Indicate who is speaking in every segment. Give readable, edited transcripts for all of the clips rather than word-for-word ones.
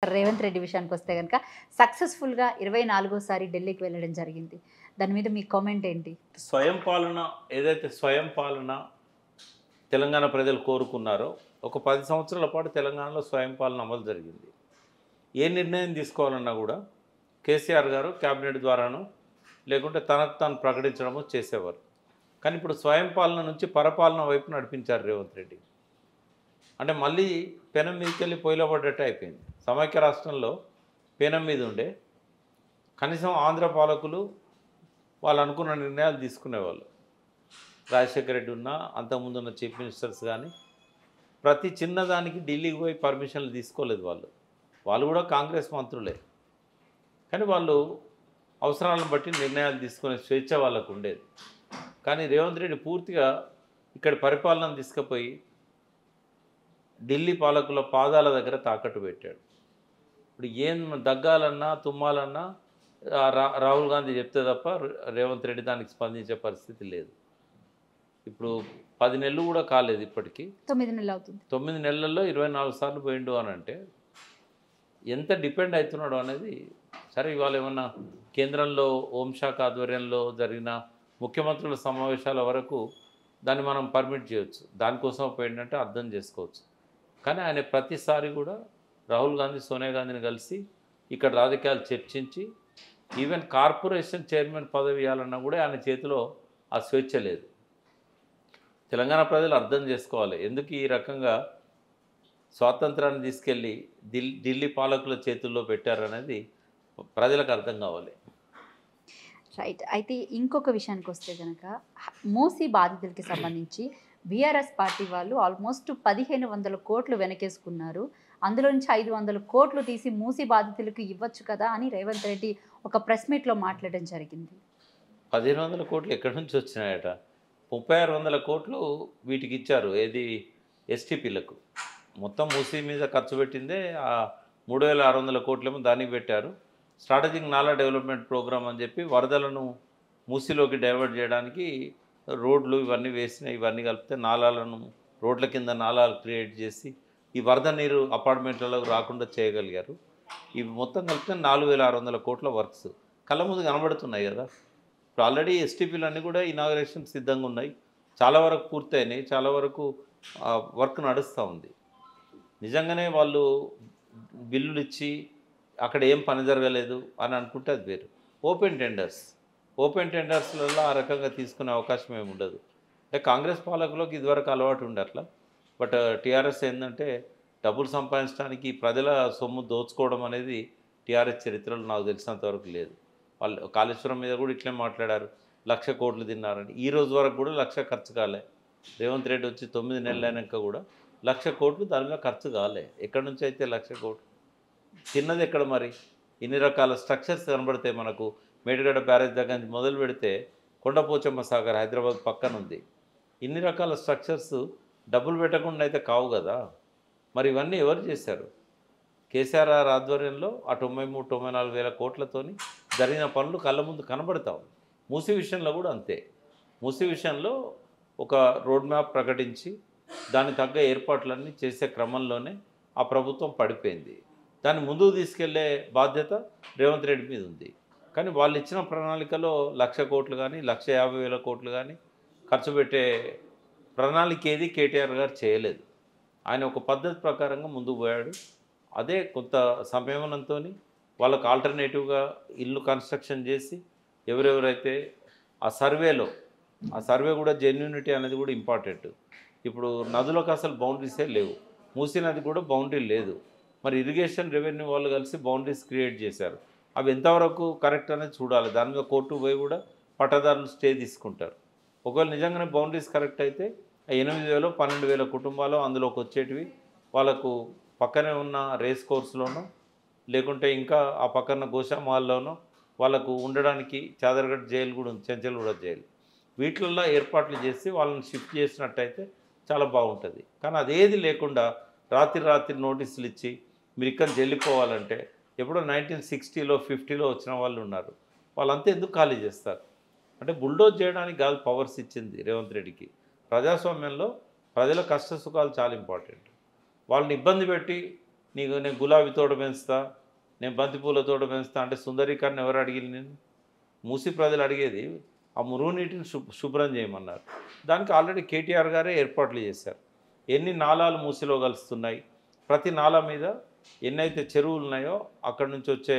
Speaker 1: రేవంత్ రెడ్డి విషయానికొస్తే గనక సక్సెస్‌ఫుల్‌గా 24సారి ఢిల్లీకి వెళ్ళడం జరిగింది. దాని మీద మీ కామెంట్ ఏంటి?
Speaker 2: స్వయం పాలన ఏదైతే స్వయం పాలన తెలంగాణ ప్రజలు కోరుకున్నారో, ఒక 10 సంవత్సరాల పాటు తెలంగాణలో స్వయం పాలన అమలు జరిగింది. ఏ నిర్ణయం తీసుకోవాలన్నా కూడా కేసీఆర్ గారు క్యాబినెట్ ద్వారానో, లేకుంటే తనకు తాను ప్రకటించడమో చేసేవారు. కానీ ఇప్పుడు స్వయం పాలన నుంచి పరపాలన వైపు నడిపించారు రేవంత్ రెడ్డి. అంటే మళ్ళీ పెనం మీదకెళ్ళి పొయ్యిలో పడ్డట్టే అయిపోయింది. సమైక్య రాష్ట్రంలో పెనం మీద ఉండే కనీసం ఆంధ్ర పాలకులు వాళ్ళు అనుకున్న నిర్ణయాలు తీసుకునేవాళ్ళు. రాజశేఖర రెడ్డి ఉన్నా, అంతకుముందు ఉన్న చీఫ్ మినిస్టర్స్ కానీ ప్రతి చిన్నదానికి ఢిల్లీకి పోయి పర్మిషన్లు తీసుకోలేదు వాళ్ళు. వాళ్ళు కూడా కాంగ్రెస్ మంత్రులే. కానీ వాళ్ళు అవసరాలను బట్టి నిర్ణయాలు తీసుకునే స్వేచ్ఛ వాళ్ళకు ఉండేది. కానీ రేవంత్ రెడ్డి పూర్తిగా ఇక్కడ పరిపాలన తీసుకుపోయి ఢిల్లీ పాలకుల పాదాల దగ్గర తాకట్టు పెట్టాడు. ఇప్పుడు ఏం దగ్గాలన్నా తుమ్మాలన్నా రాహుల్ గాంధీ చెప్తే తప్ప రేవంత్ రెడ్డి దానికి స్పందించే పరిస్థితి లేదు. ఇప్పుడు 10 నెలలు కూడా కాలేదు ఇప్పటికీ.
Speaker 1: 9 నెలలు అవుతుంది.
Speaker 2: 9 నెలల్లో 24 సార్లు పోయిండు అని అంటే ఎంత డిపెండ్ అవుతున్నాడు అనేది. సరే, ఇవాళ ఏమన్నా కేంద్రంలో హోంశాఖ ఆధ్వర్యంలో జరిగిన ముఖ్యమంత్రుల సమావేశాల వరకు దాన్ని మనం పర్మిట్ చేయొచ్చు, దానికోసం పోయిందంటే అర్థం చేసుకోవచ్చు. కానీ ఆయన ప్రతిసారి కూడా రాహుల్ గాంధీ సోనియా గాంధీని కలిసి ఇక్కడ రాజకీయాలు చర్చించి ఈవెన్ కార్పొరేషన్ చైర్మన్ పదవి ఇవ్వాలన్నా కూడా ఆయన చేతిలో ఆ స్వేచ్ఛ లేదు. తెలంగాణ ప్రజలు అర్థం చేసుకోవాలి ఎందుకు ఈ రకంగా స్వాతంత్రాన్ని తీసుకెళ్ళి ఢిల్లీ పాలకుల చేతుల్లో పెట్టారనేది ప్రజలకు అర్థం కావాలి.
Speaker 1: రైట్. అయితే ఇంకొక విషయానికి వస్తే కనుక మూసీ బాధితులకి సంబంధించి బీఆర్ఎస్ పార్టీ వాళ్ళు ఆల్మోస్ట్ 1500 కోట్లు వెనకేసుకున్నారు. అందులో నుంచి 500 కోట్లు తీసి మూసీ బాధితులకు ఇవ్వచ్చు కదా అని రేవంత్ రెడ్డి ఒక ప్రెస్ మీట్లో మాట్లాడడం జరిగింది.
Speaker 2: 1500 కోట్లు ఎక్కడి నుంచి వచ్చినాయట? 3600 కోట్లు వీటికి ఇచ్చారు. ఏది ఎస్టీపీలకు. మొత్తం మూసీ మీద ఖర్చు పెట్టిందే 3600 కోట్లేమో దానికి పెట్టారు. స్ట్రాటజిక్ నాలా డెవలప్మెంట్ ప్రోగ్రామ్ అని చెప్పి వరదలను మూసీలోకి డైవర్ట్ చేయడానికి రోడ్లు ఇవన్నీ వేసిన ఇవన్నీ కలిపితే నాలాలను రోడ్ల కింద నాలాలు క్రియేట్ చేసి ఈ వరద నీరు అపార్ట్మెంట్లలో రాకుండా చేయగలిగారు. ఇవి మొత్తం కలిపితే 4600 కోట్ల వర్క్స్ కళ్ళ ముందు కనబడుతున్నాయి కదా. ఇప్పుడు ఆల్రెడీ ఎస్టీపీలు అన్నీ కూడా ఇనాగరేషన్ సిద్ధంగా ఉన్నాయి. చాలా వరకు పూర్తయినాయి, చాలా వరకు వర్క్ నడుస్తూ ఉంది. నిజంగానే వాళ్ళు బిల్లులు ఇచ్చి అక్కడ ఏం పని జరగలేదు అని అనుకుంటే అది వేరు. ఓపెన్ టెండర్స్లలో ఆ రకంగా తీసుకునే అవకాశం ఏమి ఉండదు. అంటే కాంగ్రెస్ పాలకులకు ఇదివరకు అలవాటు ఉండే అట్లా. బట్ టీఆర్ఎస్ ఏంటంటే డబ్బులు సంపాదించడానికి ప్రజల సొమ్ము దోచుకోవడం అనేది టీఆర్ఎస్ చరిత్రలో నాకు తెలిసినంతవరకు లేదు. వాళ్ళు కాళేశ్వరం మీద కూడా ఇట్లే మాట్లాడారు, 1,00,000 కోట్లు తిన్నారని. ఈ రోజు వరకు కూడా 1,00,000 ఖర్చు కాలే. రేవంత్ రెడ్డి వచ్చి 9 నెలలు అయినాక కూడా 1,00,000 కోట్లు దాని మీద ఖర్చు కాలే. ఎక్కడి నుంచి అయితే 1,00,000 కోట్లు తిన్నది ఎక్కడ మరి? ఇన్ని రకాల స్ట్రక్చర్స్ కనబడతాయి మనకు. మేడిగడ్డ బ్యారేజ్ దగ్గర నుంచి మొదలు పెడితే కొండపోచమ్మ సాగర్ హైదరాబాద్ పక్కన ఉంది. ఇన్ని రకాల స్ట్రక్చర్స్ డబ్బులు పెట్టకుండా అయితే కావు కదా. మరి ఇవన్నీ ఎవరు చేశారు? కేసీఆర్ ఆధ్వర్యంలో ఆ 93-94 వేల కోట్లతోని జరిగిన పనులు కళ్ళ ముందు కనబడతాం. మూసీ విషయంలో కూడా అంతే. మూసీ విషయంలో ఒక రోడ్ మ్యాప్ ప్రకటించి దానికి తగ్గ ఏర్పాట్లన్నీ చేసే క్రమంలోనే ఆ ప్రభుత్వం పడిపోయింది. దాన్ని ముందుకు తీసుకెళ్లే బాధ్యత రేవంత్ రెడ్డి మీద ఉంది. కానీ వాళ్ళు ఇచ్చిన ప్రణాళికలో 1,00,000 కోట్లు కానీ 1,50,000 కోట్లు కానీ ఖర్చు పెట్టే ప్రణాళిక ఏది కేటీఆర్ గారు చేయలేదు. ఆయన ఒక పద్ధతి ప్రకారంగా ముందుకు పోయాడు. అదే కొంత సంయమనంతో వాళ్ళకు ఆల్టర్నేటివ్గా ఇల్లు కన్స్ట్రక్షన్ చేసి ఎవరెవరైతే ఆ సర్వే కూడా జెన్యూనిటీ అనేది కూడా ఇంపార్టెంట్. ఇప్పుడు నదులకు అసలు బౌండరీసే లేవు. మూసీ నది కూడా బౌండరీ లేదు. మరి ఇరిగేషన్ రెవెన్యూ వాళ్ళు కలిసి బౌండరీస్ క్రియేట్ చేశారు. అవి ఎంతవరకు కరెక్ట్ అనేది చూడాలి. దాని మీద కోర్టు పోయి కూడా పట్టదారులు స్టే తీసుకుంటారు. ఒకవేళ నిజంగానే బౌండరీస్ కరెక్ట్ అయితే 8,000 12,000 కుటుంబాలు అందులోకి వచ్చేటివి వాళ్ళకు పక్కనే ఉన్న రేస్ కోర్సులోనో లేకుంటే ఇంకా ఆ పక్కన గోషామాల్లోనో వాళ్ళకు ఉండడానికి చాదర్గఢ్ జైలు కూడా ఉంది, చెంచల్గూడ జైలు. వీటిల్లో ఏర్పాట్లు చేసి వాళ్ళని షిఫ్ట్ చేసినట్టయితే చాలా బాగుంటుంది. కానీ అదేది లేకుండా రాత్రి నోటీసులు ఇచ్చి మీరు ఇక్కడ వెళ్ళిపోవాలంటే ఎప్పుడో 1960లో 50లో వచ్చిన వాళ్ళు ఉన్నారు. వాళ్ళంతా ఎందుకు ఖాళీ చేస్తారు? అంటే బుల్డోజ్ చేయడానికి కాదు పవర్స్ ఇచ్చింది రేవంత్ రెడ్డికి. ప్రజాస్వామ్యంలో ప్రజల కష్ట సుఖాలు చాలా ఇంపార్టెంట్. వాళ్ళని ఇబ్బంది పెట్టి నేను గులాబీ తోట పెంచుతా, నేను బంతిపూల తోట పెంచుతా అంటే సుందరీకరణ ఎవరు అడిగింది నేను? మూసి ప్రజలు అడిగేది ఆ మురుగునీటిని శుభ్రం చేయమన్నారు. దానికి ఆల్రెడీ కేటీఆర్ గారే ఏర్పాట్లు చేశారు. ఎన్ని నాలాలు మూసిలో కలుస్తున్నాయి, ప్రతి నాలా మీద ఎన్నైతే చెరువులు ఉన్నాయో అక్కడి నుంచి వచ్చే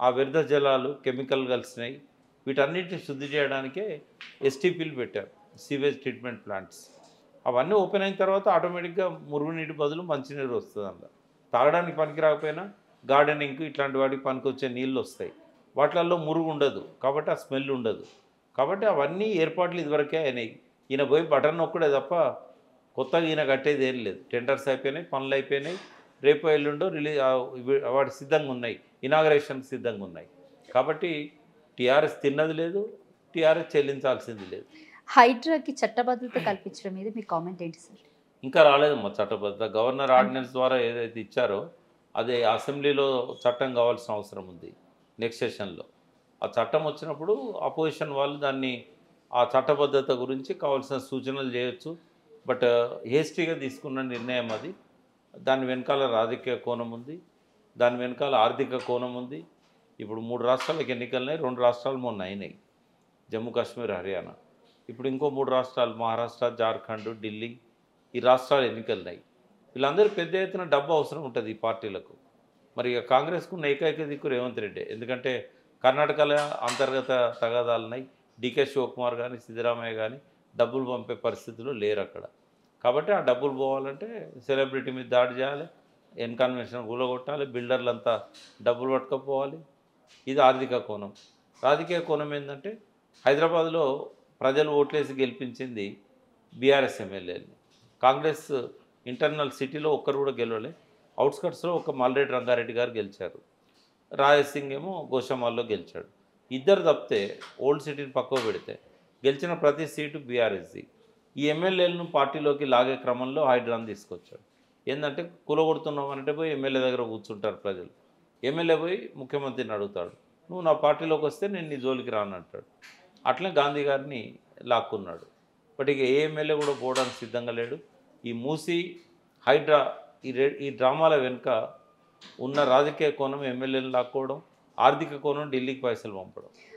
Speaker 2: ఆ వ్యర్థ జలాలు కెమికల్ కలిసినాయి, వీటన్నిటిని శుద్ధి చేయడానికే ఎస్టీపీలు పెట్టారు, సీవేజ్ ట్రీట్మెంట్ ప్లాంట్స్. అవన్నీ ఓపెన్ అయిన తర్వాత ఆటోమేటిక్గా మురుగునీటి బదులు మంచినీరు వస్తుంది. అందులో తాగడానికి పనికి రాకపోయినా గార్డెనింగ్కి ఇట్లాంటి వాటికి పనికొచ్చే నీళ్ళు వస్తాయి. వాటిలలో మురుగు ఉండదు కాబట్టి ఆ స్మెల్ ఉండదు. కాబట్టి అవన్నీ ఏర్పాట్లు ఇదివరకే అయినాయి. ఈయన పోయి బటన్ నొక్కడే తప్ప కొత్తగా ఈయన కట్టేది ఏం లేదు. టెండర్స్ అయిపోయినాయి, పనులు అయిపోయినాయి, రేపు ఎల్లుండో వాటి సిద్ధంగా ఉన్నాయి, ఇనాగరేషన్ సిద్ధంగా ఉన్నాయి. కాబట్టి టీఆర్ఎస్ తిన్నది లేదు, టీఆర్ఎస్ చెల్లించాల్సింది లేదు.
Speaker 1: హైడ్రాకి చట్టబద్ధత కల్పించడం మీద మీ కామెంట్ ఏంటి సార్?
Speaker 2: ఇంకా రాలేదమ్మా చట్టబద్ధత. గవర్నర్ ఆర్డినెన్స్ ద్వారా ఏదైతే ఇచ్చారో అదే అసెంబ్లీలో చట్టం కావాల్సిన అవసరం ఉంది నెక్స్ట్ సెషన్లో. ఆ చట్టం వచ్చినప్పుడు అపోజిషన్ వాళ్ళు దాన్ని ఆ చట్టబద్ధత గురించి కావాల్సిన సూచనలు చేయొచ్చు. బట్ హేస్టీగా తీసుకున్న నిర్ణయం అది. దాని వెనకాల రాజకీయ కోణం ఉంది, దాని వెనకాల ఆర్థిక కోణం ఉంది. ఇప్పుడు 3 రాష్ట్రాలకు ఎన్నికలున్నాయి, 2 రాష్ట్రాలు మొన్న అయినాయి, జమ్మూ కాశ్మీర్, హర్యానా. ఇప్పుడు ఇంకో 3 రాష్ట్రాలు మహారాష్ట్ర, జార్ఖండ్, ఢిల్లీ, ఈ రాష్ట్రాలు ఎన్నికలున్నాయి. వీళ్ళందరూ పెద్ద ఎత్తున డబ్బు అవసరం ఉంటుంది ఈ పార్టీలకు. మరి ఇక కాంగ్రెస్కు ఉన్న ఏకైక దిక్కు రేవంత్ రెడ్డి. ఎందుకంటే కర్ణాటకలో అంతర్గత తగాదాలున్నాయి. డీకే శివకుమార్ కానీ సిద్ధరామయ్య కానీ డబ్బులు పంపే పరిస్థితులు లేరు అక్కడ. కాబట్టి ఆ డబ్బులు పోవాలంటే సెలబ్రిటీ మీద దాడి చేయాలి, కన్వెన్షన్ కూలగొట్టాలి, బిల్డర్లంతా డబ్బులు పట్టుకపోవాలి. ఇది ఆర్థిక కోణం. రాజకీయ కోణం ఏంటంటే హైదరాబాద్లో ప్రజలు ఓట్లేసి గెలిపించింది బీఆర్ఎస్ ఎమ్మెల్యేని. కాంగ్రెస్ ఇంటర్నల్ సిటీలో ఒక్కరు కూడా గెలవలే. అవుట్స్కట్స్లో ఒక మల్రెడ్డి రంగారెడ్డి గారు గెలిచారు, రాజేష్ సింగ్ ఏమో గోషామాల్లో గెలిచాడు. ఇద్దరు తప్పితే ఓల్డ్ సిటీని పక్కకు పెడితే గెలిచిన ప్రతి సీటు బీఆర్ఎస్ది. ఈ ఎమ్మెల్యేలను పార్టీలోకి లాగే క్రమంలో హైడ్రాన్ తీసుకొచ్చాడు. ఏంటంటే కూలగొడుతున్నామనంటే పోయి ఎమ్మెల్యే దగ్గర కూర్చుంటారు ప్రజలు. ఎమ్మెల్యే పోయి ముఖ్యమంత్రిని అడుగుతాడు, నువ్వు నా పార్టీలోకి వస్తే నేను నీ జోలికి రానంటాడు. అట్లనే గాంధీ గారిని లాక్కున్నాడు. బట్ ఇక ఏ ఎమ్మెల్యే కూడా పోవడానికి సిద్ధంగా లేడు. ఈ మూసి హైడ్రా ఈ డ్రామాల వెనుక ఉన్న రాజకీయ కోణం ఎమ్మెల్యేలు లాక్కోవడం, ఆర్థిక కోణం ఢిల్లీకి పైసలు పంపడం.